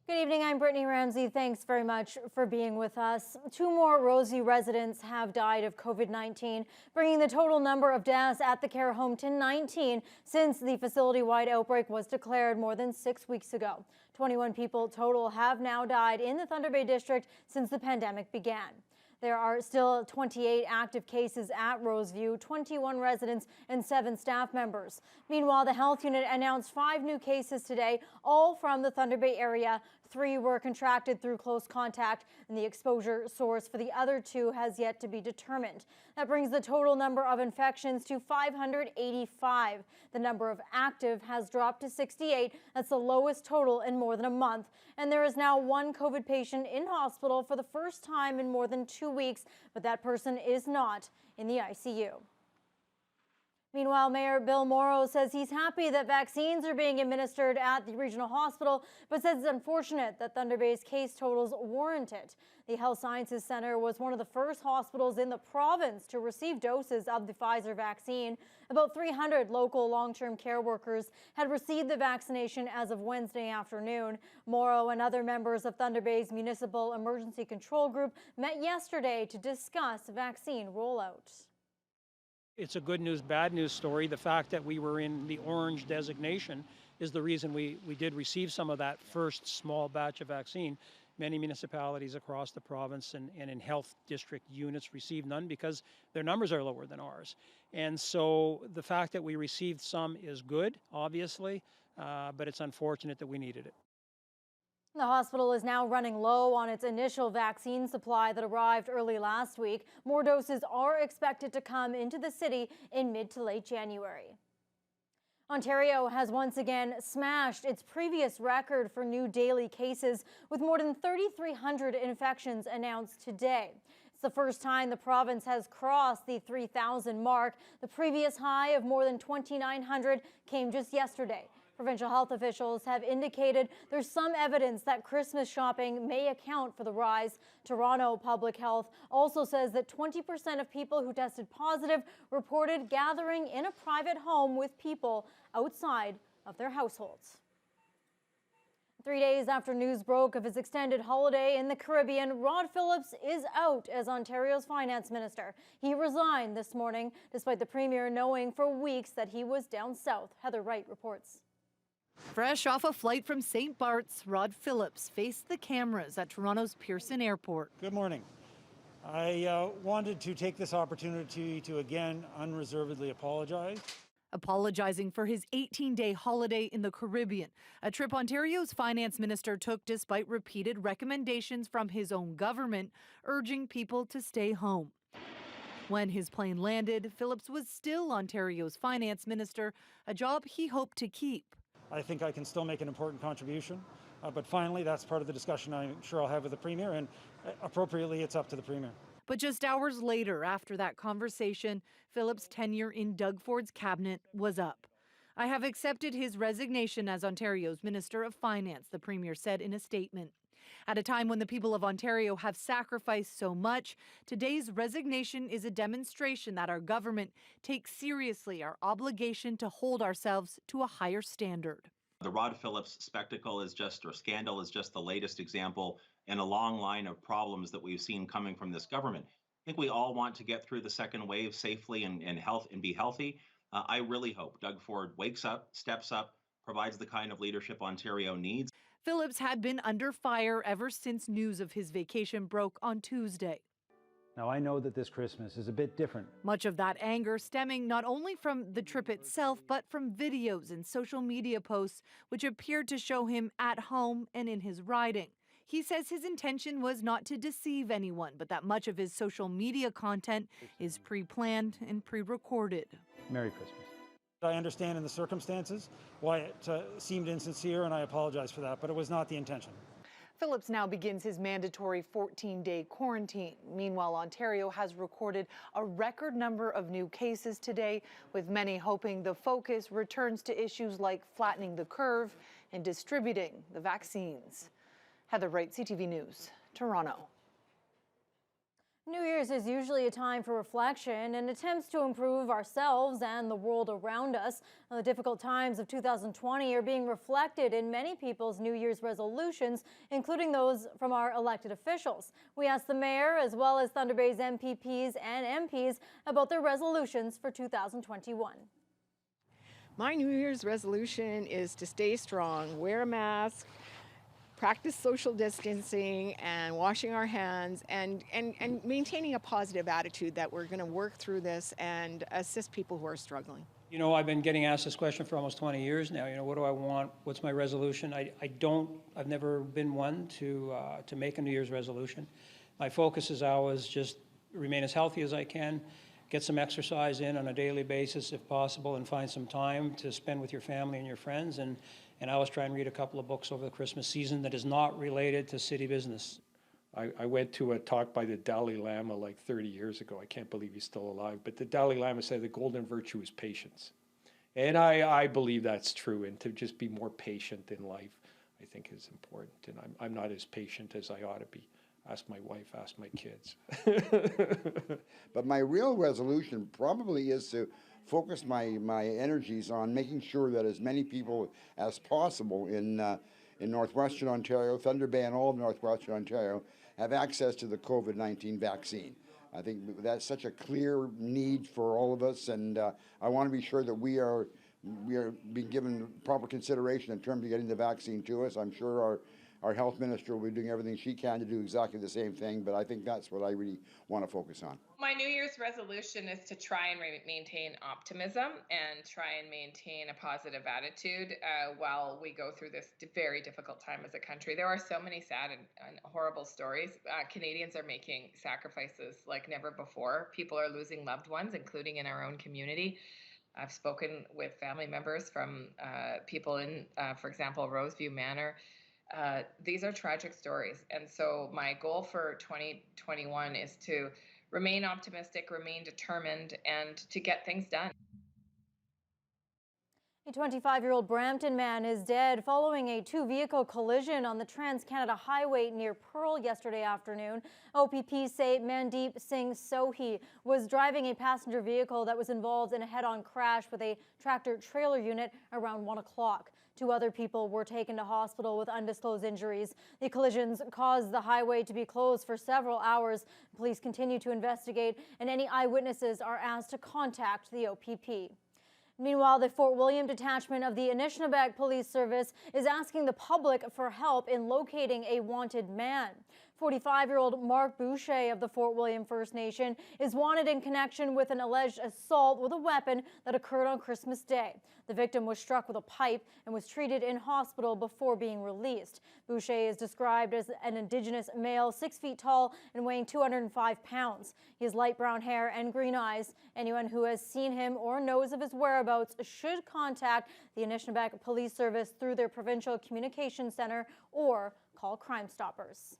Good evening, I'm Brittany Ramsey. Thanks very much for being with us. Two more Roseau residents have died of COVID-19, bringing the total number of deaths at the care home to 19 since the facility-wide outbreak was declared more than 6 weeks ago. 21 people total have now died in the Thunder Bay district since the pandemic began. There are still 28 active cases at Roseview, 21 residents and 7 staff members. Meanwhile, the health unit announced 5 new cases today, all from the Thunder Bay area. 3 were contracted through close contact, and the exposure source for the other 2 has yet to be determined. That brings the total number of infections to 585. The number of active has dropped to 68. That's the lowest total in more than a month. And there is now 1 COVID patient in hospital for the first time in more than 2 weeks, but that person is not in the ICU. Meanwhile, Mayor Bill Morrow says he's happy that vaccines are being administered at the regional hospital, but says it's unfortunate that Thunder Bay's case totals warrant it. The Health Sciences Center was one of the first hospitals in the province to receive doses of the Pfizer vaccine. About 300 local long-term care workers had received the vaccination as of Wednesday afternoon. Morrow and other members of Thunder Bay's Municipal Emergency Control Group met yesterday to discuss vaccine rollout. It's a good news, bad news story. The fact that we were in the orange designation is the reason we did receive some of that first small batch of vaccine. Many municipalities across the province and in health district units received none because their numbers are lower than ours. And so the fact that we received some is good, obviously, but it's unfortunate that we needed it. The hospital is now running low on its initial vaccine supply that arrived early last week. More doses are expected to come into the city in mid to late January. Ontario has once again smashed its previous record for new daily cases with more than 3,300 infections announced today. It's the first time the province has crossed the 3,000 mark. The previous high of more than 2,900 came just yesterday. Provincial health officials have indicated there's some evidence that Christmas shopping may account for the rise. Toronto Public Health also says that 20% of people who tested positive reported gathering in a private home with people outside of their households. 3 days after news broke of his extended holiday in the Caribbean, Rod Phillips is out as Ontario's finance minister. He resigned this morning, despite the premier knowing for weeks that he was down south. Heather Wright reports. Fresh off a flight from St. Bart's, Rod Phillips faced the cameras at Toronto's Pearson Airport. Good morning. I wanted to take this opportunity to again unreservedly apologize. Apologizing for his 18-day holiday in the Caribbean, a trip Ontario's finance minister took despite repeated recommendations from his own government urging people to stay home. When his plane landed, Phillips was still Ontario's finance minister, a job he hoped to keep. I think I can still make an important contribution, but finally that's part of the discussion I'm sure I'll have with the Premier, and appropriately it's up to the Premier. But just hours later, after that conversation, Phillips' tenure in Doug Ford's cabinet was up. I have accepted his resignation as Ontario's Minister of Finance, the Premier said in a statement. At a time when the people of Ontario have sacrificed so much, today's resignation is a demonstration that our government takes seriously our obligation to hold ourselves to a higher standard. The Rod Phillips spectacle or scandal is just the latest example in a long line of problems that we've seen coming from this government. I think we all want to get through the second wave safely and be healthy. I really hope Doug Ford wakes up, steps up, provides the kind of leadership Ontario needs. Phillips had been under fire ever since news of his vacation broke on Tuesday. Now, I know that this Christmas is a bit different. Much of that anger stemming not only from the trip itself, but from videos and social media posts which appeared to show him at home and in his riding. He says his intention was not to deceive anyone, but that much of his social media content is pre-planned and pre-recorded. Merry Christmas. I understand in the circumstances why it seemed insincere, and I apologize for that, but it was not the intention. Phillips now begins his mandatory 14-day quarantine. Meanwhile, Ontario has recorded a record number of new cases today, with many hoping the focus returns to issues like flattening the curve and distributing the vaccines. Heather Wright, CTV News, Toronto. New Year's is usually a time for reflection and attempts to improve ourselves and the world around us. The difficult times of 2020 are being reflected in many people's New Year's resolutions, including those from our elected officials. We asked the mayor, as well as Thunder Bay's MPPs and MPs, about their resolutions for 2021. My New Year's resolution is to stay strong, wear a mask, practice social distancing and washing our hands and maintaining a positive attitude that we're going to work through this and assist people who are struggling. You know, I've been getting asked this question for almost 20 years now. You know, what do I want? What's my resolution? I've never been one to make a New Year's resolution. My focus is always just remain as healthy as I can, get some exercise in on a daily basis if possible, and find some time to spend with your family and your friends. And I always try and read a couple of books over the Christmas season that is not related to city business. I went to a talk by the Dalai Lama like 30 years ago. I can't believe he's still alive. But the Dalai Lama said the golden virtue is patience. And I believe that's true. And to just be more patient in life, I think is important. And I'm not as patient as I ought to be. Ask my wife, ask my kids. But my real resolution probably is to focus my energies on making sure that as many people as possible in Northwestern Ontario, Thunder Bay and all of Northwestern Ontario have access to the COVID-19 vaccine. I think that's such a clear need for all of us, and I want to be sure that we are being given proper consideration in terms of getting the vaccine to us. I'm sure our health minister will be doing everything she can to do exactly the same thing, but I think that's what I really want to focus on. My New Year's resolution is to try and maintain optimism and try and maintain a positive attitude while we go through this very difficult time as a country. There are so many sad and horrible stories. Canadians are making sacrifices like never before. People are losing loved ones, including in our own community. I've spoken with family members from people in, for example, Roseview Manor. These are tragic stories. And so my goal for 2021 is to remain optimistic, remain determined, and to get things done. A 25-year-old Brampton man is dead following a two-vehicle collision on the Trans-Canada Highway near Pearl yesterday afternoon. OPP say Mandeep Singh Sohi was driving a passenger vehicle that was involved in a head-on crash with a tractor-trailer unit around 1 o'clock. 2 other people were taken to hospital with undisclosed injuries. The collisions caused the highway to be closed for several hours. Police continue to investigate, and any eyewitnesses are asked to contact the OPP. Meanwhile, the Fort William detachment of the Anishinaabe Police Service is asking the public for help in locating a wanted man. 45-year-old Mark Boucher of the Fort William First Nation is wanted in connection with an alleged assault with a weapon that occurred on Christmas Day. The victim was struck with a pipe and was treated in hospital before being released. Boucher is described as an Indigenous male, 6 feet tall and weighing 205 pounds. He has light brown hair and green eyes. Anyone who has seen him or knows of his whereabouts should contact the Anishinaabe Police Service through their Provincial Communications Center or call Crime Stoppers.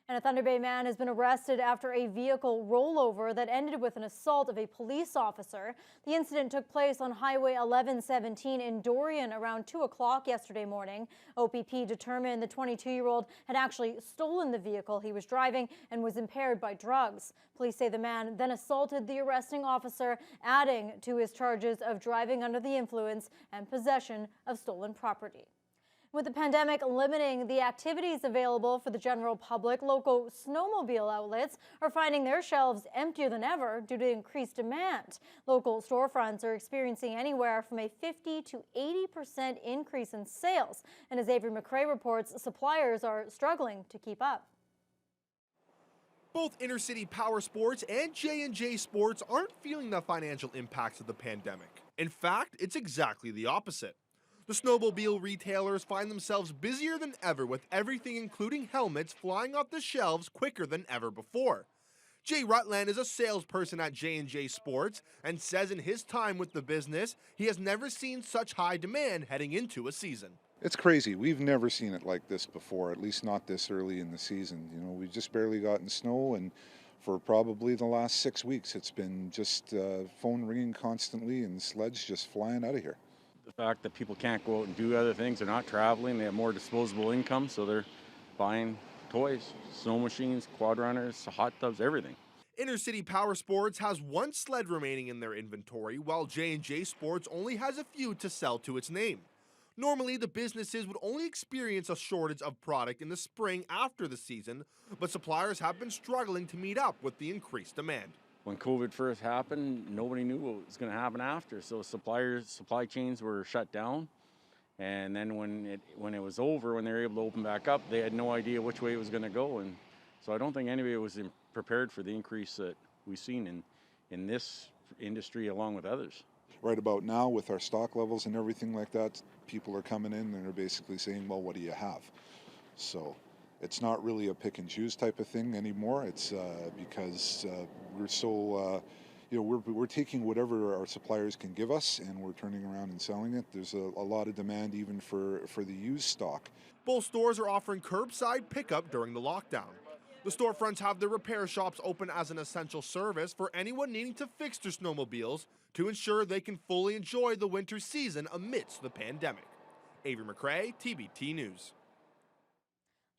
And a Thunder Bay man has been arrested after a vehicle rollover that ended with an assault of a police officer. The incident took place on Highway 1117 in Dorian around 2 o'clock yesterday morning. OPP determined the 22-year-old had actually stolen the vehicle he was driving and was impaired by drugs. Police say the man then assaulted the arresting officer, adding to his charges of driving under the influence and possession of stolen property. With the pandemic limiting the activities available for the general public, local snowmobile outlets are finding their shelves emptier than ever due to increased demand. Local storefronts are experiencing anywhere from a 50 to 80% increase in sales. And as Avery McRae reports, suppliers are struggling to keep up. Both Intercity Power Sports and J&J Sports aren't feeling the financial impacts of the pandemic. In fact, it's exactly the opposite. The snowmobile retailers find themselves busier than ever with everything including helmets flying off the shelves quicker than ever before. Jay Rutland is a salesperson at J&J Sports and says in his time with the business, he has never seen such high demand heading into a season. It's crazy. We've never seen it like this before, at least not this early in the season. You know, we've just barely gotten snow, and for probably the last 6 weeks, it's been just phone ringing constantly and sleds just flying out of here. The fact that people can't go out and do other things, they're not traveling, they have more disposable income, so they're buying toys, snow machines, quad runners, hot tubs, everything. Intercity Power Sports has one sled remaining in their inventory, while J&J Sports only has a few to sell to its name. Normally, the businesses would only experience a shortage of product in the spring after the season, but suppliers have been struggling to meet up with the increased demand. When COVID first happened, nobody knew what was going to happen after, so supply chains were shut down. And then when it was over, when they were able to open back up, they had no idea which way it was going to go. And so I don't think anybody was prepared for the increase that we've seen in this industry along with others. Right about now, with our stock levels and everything like that, people are coming in and they're basically saying, well, what do you have? So it's not really a pick and choose type of thing anymore. It's because we're so, we're taking whatever our suppliers can give us and we're turning around and selling it. There's a lot of demand even for the used stock. Both stores are offering curbside pickup during the lockdown. The storefronts have their repair shops open as an essential service for anyone needing to fix their snowmobiles to ensure they can fully enjoy the winter season amidst the pandemic. Avery McRae, TBT News.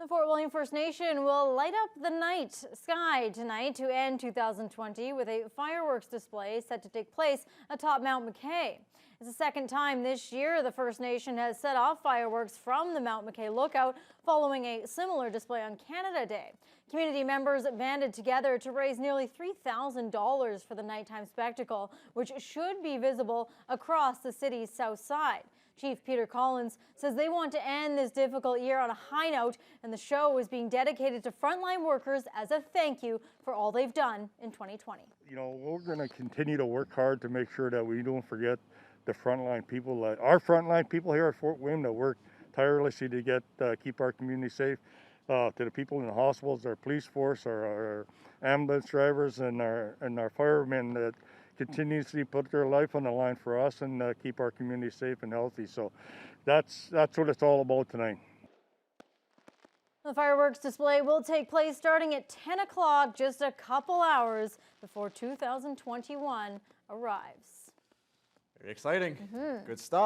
The Fort William First Nation will light up the night sky tonight to end 2020 with a fireworks display set to take place atop Mount McKay. It's the second time this year the First Nation has set off fireworks from the Mount McKay lookout following a similar display on Canada Day. Community members banded together to raise nearly $3,000 for the nighttime spectacle, which should be visible across the city's south side. Chief Peter Collins says they want to end this difficult year on a high note, and the show is being dedicated to frontline workers as a thank you for all they've done in 2020. We're going to continue to work hard to make sure that we don't forget the frontline people, our frontline people here at Fort William that work tirelessly to keep our community safe. To the people in the hospitals, our police force, our ambulance drivers, and our firemen that continuously put their life on the line for us and keep our community safe and healthy. So that's what it's all about tonight. The fireworks display will take place starting at 10 o'clock, just a couple hours before 2021 arrives. Very exciting. Good stuff.